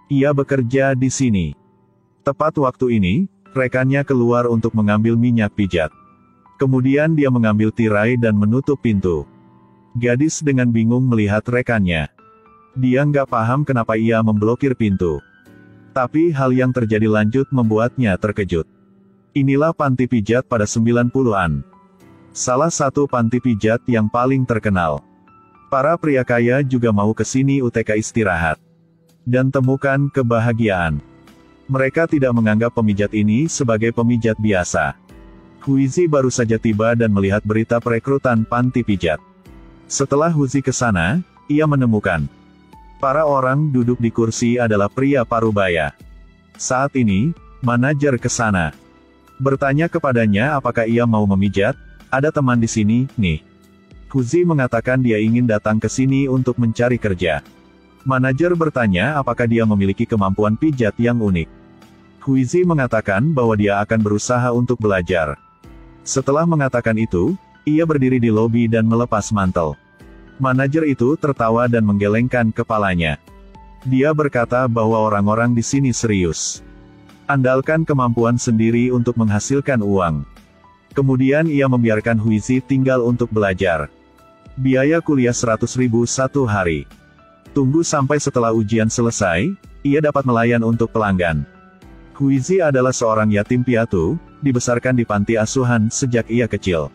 Ia bekerja di sini. Tepat waktu ini, rekannya keluar untuk mengambil minyak pijat. Kemudian dia mengambil tirai dan menutup pintu. Gadis dengan bingung melihat rekannya. Dia nggak paham kenapa ia memblokir pintu. Tapi hal yang terjadi lanjut membuatnya terkejut. Inilah panti pijat pada 90-an. Salah satu panti pijat yang paling terkenal. Para pria kaya juga mau ke sini UTK istirahat. Dan temukan kebahagiaan. Mereka tidak menganggap pemijat ini sebagai pemijat biasa. Huizi baru saja tiba dan melihat berita perekrutan panti pijat. Setelah Huizi ke sana, ia menemukan para orang duduk di kursi adalah pria parubaya. Saat ini, manajer ke sana. Bertanya kepadanya apakah ia mau memijat, ada teman di sini, nih. Huizi mengatakan dia ingin datang ke sini untuk mencari kerja. Manajer bertanya apakah dia memiliki kemampuan pijat yang unik. Huizi mengatakan bahwa dia akan berusaha untuk belajar. Setelah mengatakan itu, ia berdiri di lobi dan melepas mantel. Manajer itu tertawa dan menggelengkan kepalanya. Dia berkata bahwa orang-orang di sini serius. Andalkan kemampuan sendiri untuk menghasilkan uang. Kemudian ia membiarkan Huizi tinggal untuk belajar. Biaya kuliah 100.000 satu hari. Tunggu sampai setelah ujian selesai, ia dapat melayan untuk pelanggan. Huizi adalah seorang yatim piatu, dibesarkan di panti asuhan sejak ia kecil.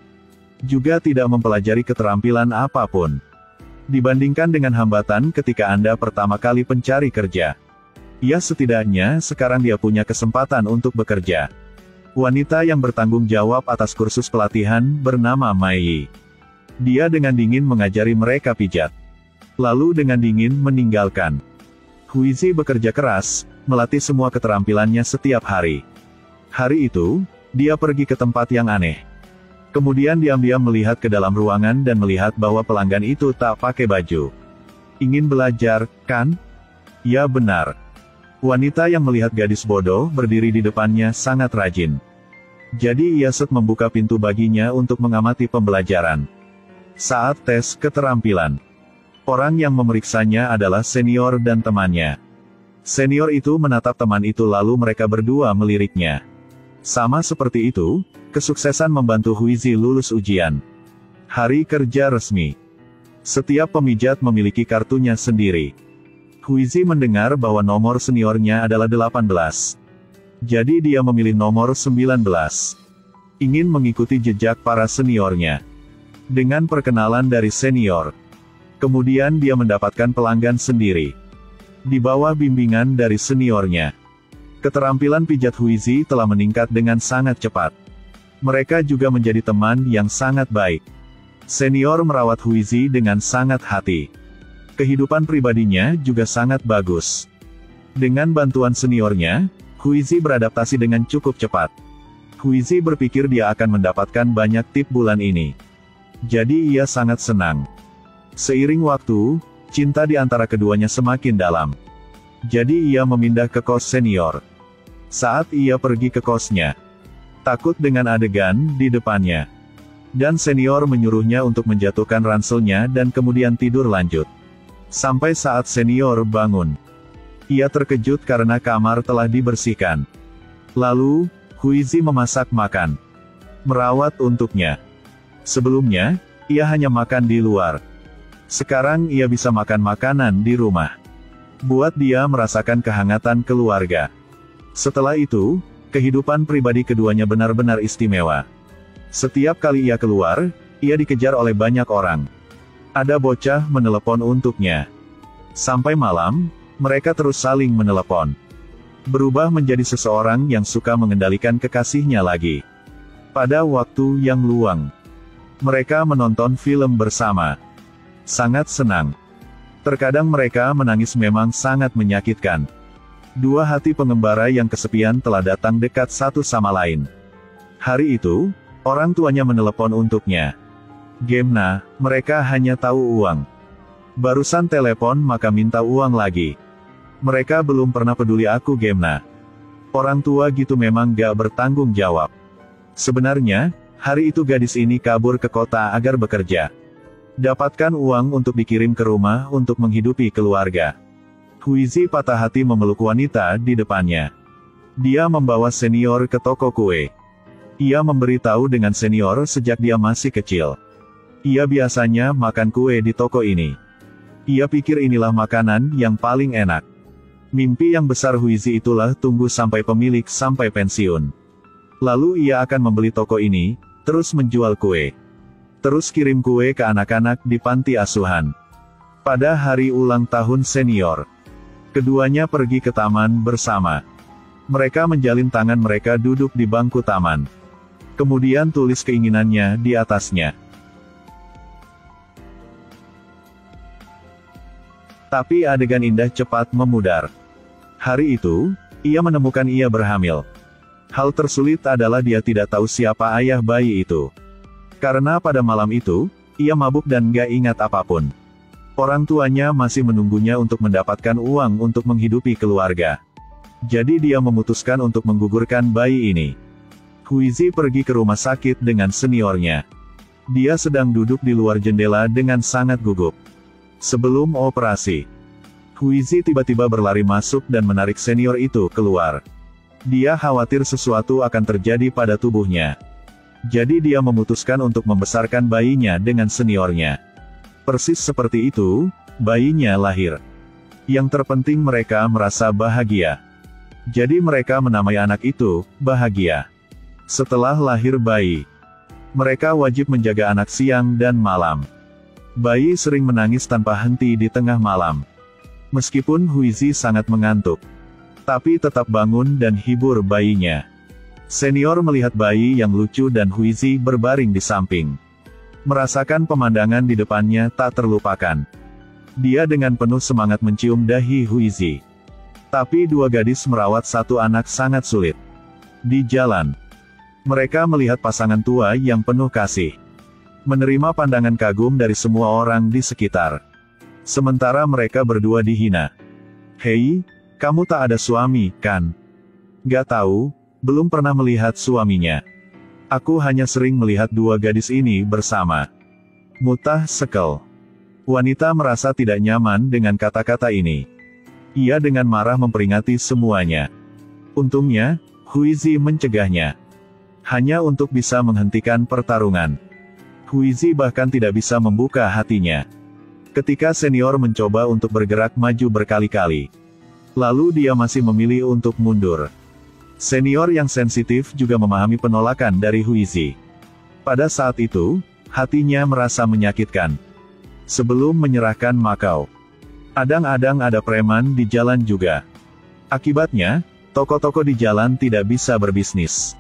Juga tidak mempelajari keterampilan apapun. Dibandingkan dengan hambatan ketika Anda pertama kali mencari kerja. Ya setidaknya sekarang dia punya kesempatan untuk bekerja. Wanita yang bertanggung jawab atas kursus pelatihan bernama Mai. Dia dengan dingin mengajari mereka pijat. Lalu dengan dingin meninggalkan. Huizi bekerja keras, melatih semua keterampilannya setiap hari. Hari itu, dia pergi ke tempat yang aneh. Kemudian diam-diam melihat ke dalam ruangan dan melihat bahwa pelanggan itu tak pakai baju. Ingin belajar, kan? Ya benar. Wanita yang melihat gadis bodoh berdiri di depannya sangat rajin. Jadi ia membuka pintu baginya untuk mengamati pembelajaran. Saat tes keterampilan. Orang yang memeriksanya adalah senior dan temannya. Senior itu menatap teman itu lalu mereka berdua meliriknya. Sama seperti itu, kesuksesan membantu Huizi lulus ujian. Hari kerja resmi. Setiap pemijat memiliki kartunya sendiri. Huizi mendengar bahwa nomor seniornya adalah 18. Jadi dia memilih nomor 19. Ingin mengikuti jejak para seniornya. Dengan perkenalan dari senior. Kemudian dia mendapatkan pelanggan sendiri. Di bawah bimbingan dari seniornya. Keterampilan pijat Huizi telah meningkat dengan sangat cepat. Mereka juga menjadi teman yang sangat baik. Senior merawat Huizi dengan sangat hati. Kehidupan pribadinya juga sangat bagus. Dengan bantuan seniornya, Huizi beradaptasi dengan cukup cepat. Huizi berpikir dia akan mendapatkan banyak tip bulan ini. Jadi ia sangat senang. Seiring waktu, cinta di antara keduanya semakin dalam. Jadi ia memindah ke kos senior. Saat ia pergi ke kosnya, takut dengan adegan di depannya. Dan senior menyuruhnya untuk menjatuhkan ranselnya dan kemudian tidur lanjut. Sampai saat senior bangun. Ia terkejut karena kamar telah dibersihkan. Lalu, Huizi memasak makan. Merawat untuknya. Sebelumnya, ia hanya makan di luar. Sekarang ia bisa makan makanan di rumah. Buat dia merasakan kehangatan keluarga. Setelah itu, kehidupan pribadi keduanya benar-benar istimewa. Setiap kali ia keluar, ia dikejar oleh banyak orang. Ada bocah menelepon untuknya. Sampai malam, mereka terus saling menelepon. Berubah menjadi seseorang yang suka mengendalikan kekasihnya lagi. Pada waktu yang luang, mereka menonton film bersama. Sangat senang. Terkadang mereka menangis memang sangat menyakitkan. Dua hati pengembara yang kesepian telah datang dekat satu sama lain. Hari itu, orang tuanya menelepon untuknya. Gemna, mereka hanya tahu uang. Barusan telepon maka minta uang lagi. Mereka belum pernah peduli aku Gemna. Orang tua gitu memang gak bertanggung jawab. Sebenarnya, hari itu gadis ini kabur ke kota agar bekerja. Dapatkan uang untuk dikirim ke rumah untuk menghidupi keluarga. Huizi patah hati memeluk wanita di depannya. Dia membawa senior ke toko kue. Ia memberitahu dengan senior sejak dia masih kecil. Ia biasanya makan kue di toko ini. Ia pikir inilah makanan yang paling enak. Mimpi yang besar Huizi itulah tunggu sampai pemilik sampai pensiun. Lalu ia akan membeli toko ini, terus menjual kue. Terus kirim kue ke anak-anak di panti asuhan. Pada hari ulang tahun senior, keduanya pergi ke taman bersama. Mereka menjalin tangan, mereka duduk di bangku taman. Kemudian tulis keinginannya di atasnya. Tapi adegan indah cepat memudar. Hari itu, ia menemukan ia berhamil. Hal tersulit adalah dia tidak tahu siapa ayah bayi itu. Karena pada malam itu, ia mabuk dan gak ingat apapun. Orang tuanya masih menunggunya untuk mendapatkan uang untuk menghidupi keluarga. Jadi dia memutuskan untuk menggugurkan bayi ini. Huizi pergi ke rumah sakit dengan seniornya. Dia sedang duduk di luar jendela dengan sangat gugup. Sebelum operasi, Huizi tiba-tiba berlari masuk dan menarik senior itu keluar. Dia khawatir sesuatu akan terjadi pada tubuhnya. Jadi dia memutuskan untuk membesarkan bayinya dengan seniornya. Persis seperti itu, bayinya lahir. Yang terpenting mereka merasa bahagia. Jadi mereka menamai anak itu, Bahagia. Setelah lahir bayi, mereka wajib menjaga anak siang dan malam. Bayi sering menangis tanpa henti di tengah malam. Meskipun Huizi sangat mengantuk, tapi tetap bangun dan hibur bayinya. Senior melihat bayi yang lucu dan Huizi berbaring di samping. Merasakan pemandangan di depannya tak terlupakan. Dia dengan penuh semangat mencium dahi Huizi. Tapi dua gadis merawat satu anak sangat sulit. Di jalan, mereka melihat pasangan tua yang penuh kasih. Menerima pandangan kagum dari semua orang di sekitar. Sementara mereka berdua dihina. Hei, kamu tak ada suami, kan? Gak tahu, belum pernah melihat suaminya. Aku hanya sering melihat dua gadis ini bersama. Mutah sekel. Wanita merasa tidak nyaman dengan kata-kata ini. Ia dengan marah memperingati semuanya. Untungnya, Huizi mencegahnya. Hanya untuk bisa menghentikan pertarungan. Huizi bahkan tidak bisa membuka hatinya. Ketika senior mencoba untuk bergerak maju berkali-kali. Lalu dia masih memilih untuk mundur. Senior yang sensitif juga memahami penolakan dari Huizi. Pada saat itu, hatinya merasa menyakitkan. Sebelum menyerahkan Makau, adang-adang ada preman di jalan juga. Akibatnya, toko-toko di jalan tidak bisa berbisnis.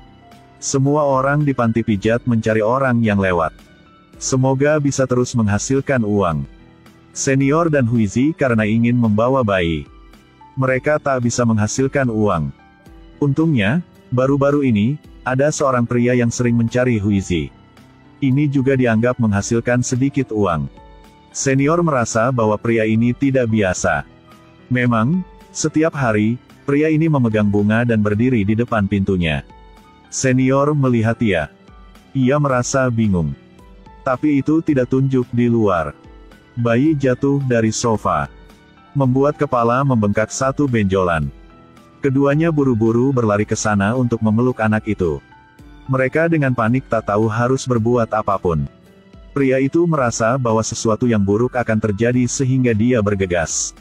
Semua orang di panti pijat mencari orang yang lewat. Semoga bisa terus menghasilkan uang. Senior dan Huizi karena ingin membawa bayi. Mereka tak bisa menghasilkan uang. Untungnya, baru-baru ini, ada seorang pria yang sering mencari Huizi. Ini juga dianggap menghasilkan sedikit uang. Senior merasa bahwa pria ini tidak biasa. Memang, setiap hari, pria ini memegang bunga dan berdiri di depan pintunya. Senior melihat dia. Ia merasa bingung. Tapi itu tidak tunjuk di luar. Bayi jatuh dari sofa. Membuat kepala membengkak satu benjolan. Keduanya buru-buru berlari ke sana untuk memeluk anak itu. Mereka dengan panik tak tahu harus berbuat apapun. Pria itu merasa bahwa sesuatu yang buruk akan terjadi sehingga dia bergegas.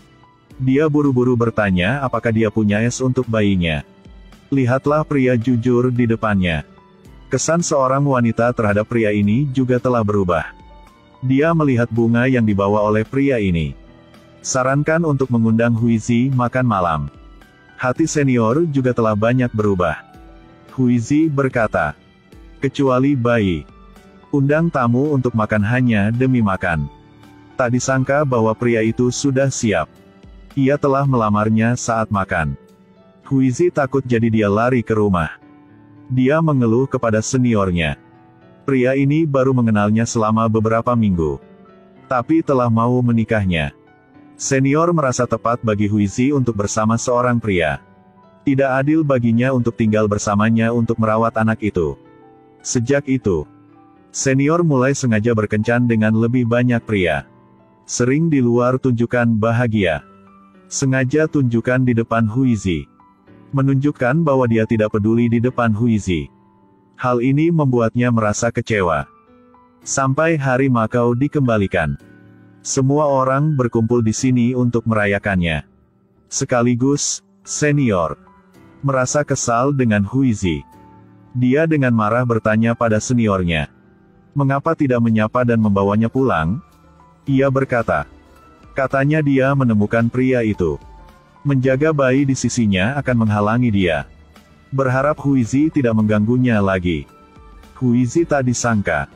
Dia buru-buru bertanya apakah dia punya es untuk bayinya. Lihatlah pria jujur di depannya. Kesan seorang wanita terhadap pria ini juga telah berubah. Dia melihat bunga yang dibawa oleh pria ini. Sarankan untuk mengundang Huizi makan malam. Hati senior juga telah banyak berubah. Huizi berkata, kecuali bayi. Undang tamu untuk makan hanya demi makan. Tak disangka bahwa pria itu sudah siap. Ia telah melamarnya saat makan. Huizi takut jadi dia lari ke rumah. Dia mengeluh kepada seniornya. Pria ini baru mengenalnya selama beberapa minggu. Tapi telah mau menikahnya. Senior merasa tepat bagi Huizi untuk bersama seorang pria. Tidak adil baginya untuk tinggal bersamanya untuk merawat anak itu. Sejak itu, senior mulai sengaja berkencan dengan lebih banyak pria. Sering di luar tunjukkan bahagia. Sengaja tunjukkan di depan Huizi. Menunjukkan bahwa dia tidak peduli di depan Huizi. Hal ini membuatnya merasa kecewa. Sampai hari Makau dikembalikan. Semua orang berkumpul di sini untuk merayakannya. Sekaligus, senior merasa kesal dengan Huizi. Dia dengan marah bertanya pada seniornya. Mengapa tidak menyapa dan membawanya pulang? Ia berkata. Katanya dia menemukan pria itu. Menjaga bayi di sisinya akan menghalangi dia. Berharap Huizi tidak mengganggunya lagi. Huizi tak disangka.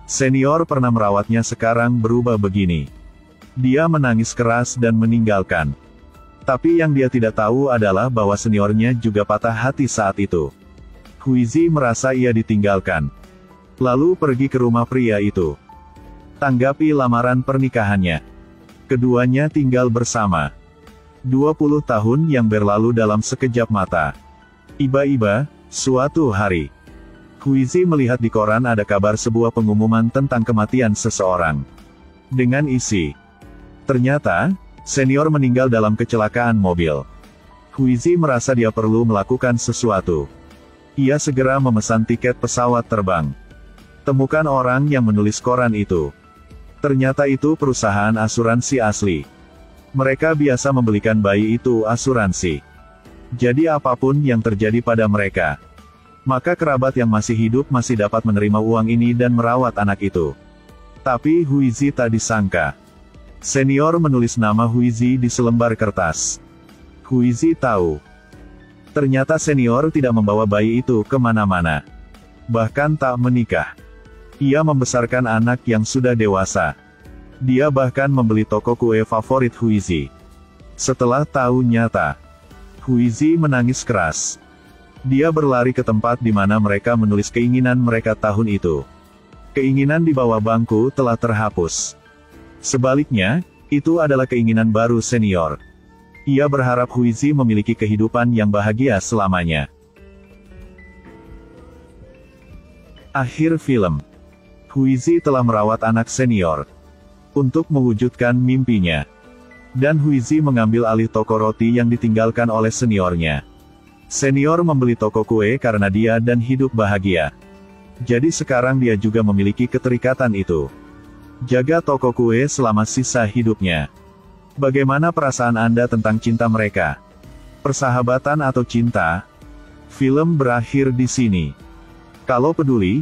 Senior pernah merawatnya sekarang berubah begini. Dia menangis keras dan meninggalkan. Tapi yang dia tidak tahu adalah bahwa seniornya juga patah hati saat itu. Huizi merasa ia ditinggalkan. Lalu pergi ke rumah pria itu. Tanggapi lamaran pernikahannya. Keduanya tinggal bersama. 20 tahun yang berlalu dalam sekejap mata. Iba-iba, suatu hari. Huizi melihat di koran ada kabar sebuah pengumuman tentang kematian seseorang. Dengan isi. Ternyata, senior meninggal dalam kecelakaan mobil. Huizi merasa dia perlu melakukan sesuatu. Ia segera memesan tiket pesawat terbang. Temukan orang yang menulis koran itu. Ternyata itu perusahaan asuransi asli. Mereka biasa membelikan bayi itu asuransi. Jadi apapun yang terjadi pada mereka, maka kerabat yang masih hidup masih dapat menerima uang ini dan merawat anak itu. Tapi Huizi tak disangka. Senior menulis nama Huizi di selembar kertas. Huizi tahu. Ternyata senior tidak membawa bayi itu kemana-mana. Bahkan tak menikah. Ia membesarkan anak yang sudah dewasa. Dia bahkan membeli toko kue favorit Huizi. Setelah tahu nyata, Huizi menangis keras. Dia berlari ke tempat di mana mereka menulis keinginan mereka tahun itu. Keinginan di bawah bangku telah terhapus. Sebaliknya, itu adalah keinginan baru senior. Ia berharap Huizi memiliki kehidupan yang bahagia selamanya. Akhir film. Huizi telah merawat anak senior untuk mewujudkan mimpinya. Dan Huizi mengambil alih toko roti yang ditinggalkan oleh seniornya. Senior membeli toko kue karena dia dan hidup bahagia. Jadi sekarang dia juga memiliki keterikatan itu. Jaga toko kue selama sisa hidupnya. Bagaimana perasaan Anda tentang cinta mereka? Persahabatan atau cinta? Film berakhir di sini. Kalau peduli,